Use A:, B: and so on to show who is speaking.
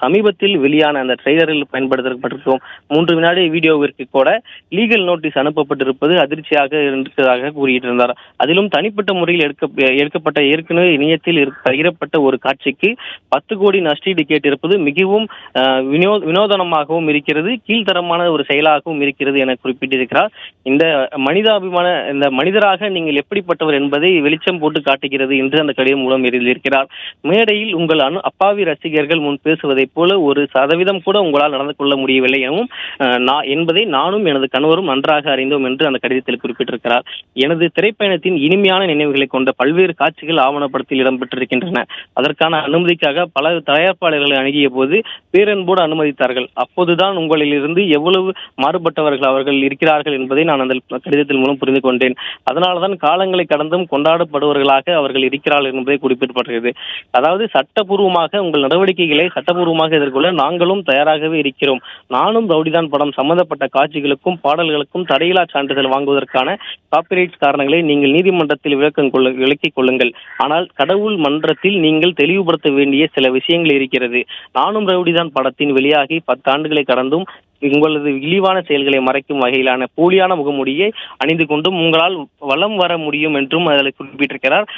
A: சமீபத்தில் வெளியான அந்த ட்ரெய்லரில் பயன்படுத்தப்பட்டிருக்கும் 3 வினாடி வீடியோவிற்கு கூட லீகல் நோட்டீஸ் அனுப்பப்பட்டிருப்பது அதிர்ச்சியாக இருக்கிறதாக கூறியிருந்தார். அதிலும் தனிப்பட்ட முறையில் எடுக்கப்பட்ட ஏற்கனவே இணையத்தில் பகிரப்பட்ட ஒரு காட்சிக்கு 10 கோடி நஷ்டீடு கேட்டிருப்பது மிகவும் வினோதனமாகவும் இருக்கிறது, கீழ்த்தரமான ஒரு செயலாகவும் இருக்கிறது என குறிப்பிட்டிருக்கிறார். இந்த இந்த மனிதராக நீங்கள் எப்படிப்பட்டவர் என்பதை வெளிச்சம் போட்டு காட்டுகிறது என்று அந்த கடிதம் மூலம் எழுதியிருக்கிறார். மேடையில் உங்கள் அப்பாவி ரசிகர்கள் முன் பேசுவதை போல ஒரு சதவீதம் கூட உங்களால் நடந்து கொள்ள முடியவில்லை எனவும் என்பதை நானும் எனது கணவரும் நன்றாக அறிந்தோம் என்று அந்த கடிதத்தில் குறிப்பிட்டிருக்கிறார். எனது திரைப்பயணத்தின் இனிமையான நினைவுகளை கொண்ட பல்வேறு காட்சிகள் ஆவணப்படத்தில் இடம்பெற்றிருக்கின்றன. அதற்கான அனுமதிக்காக பல தயாரிப்பாளர்களை அணுகிய போது பேரன்போடு அனுமதித்தார்கள். அப்போதுதான் உங்களிலிருந்து எவ்வளவு மாறுபட்டவர்கள் அவர்கள் இருக்கிறார்கள் என்பதை நான் அந்த கடிதத்தின் மூலம் புரிந்து கொண்டேன். அதனால்தான் காலங்களை கடந்தும் கொண்டாடப்படுவர்களாக அவர்கள் இருக்கிறார்கள் என்பதை குறிப்பிடப்படுகிறது. அதாவது சட்டப்பூர்வமாக உங்கள் நடவடிக்கைகளை சட்டப்பூர்வமாக எதிர்கொள்ள நாங்களும் தயாராகவே இருக்கிறோம். நானும் ரவுடிதான் படம் சம்பந்தப்பட்ட காட்சிகளுக்கும் பாடல்களுக்கும் தடையில்லா சான்றிதழ் வாங்குவதற்கான காப்பிரைட்ஸ் காரணங்களை நீங்கள் நீதிமன்றத்தில் விளக்கிக் கொள்ளுங்கள். ஆனால் கடவுள் மன்றத்தில் நீங்கள் தெளிவுபடுத்த வேண்டிய சில விஷயங்கள் இருக்கிறது. நானும் ரவுடிதான் படத்தின் வெளியாகி 10 ஆண்டுகளை கடந்தும் உங்களது இழிவான செயல்களை மறைக்கும் வகையிலான போலியான முகமூடியை அணிந்து கொண்டும் உங்களால் வலம் வர முடியும் என்றும் அதில் குறிப்பிட்டிருக்கிறார்.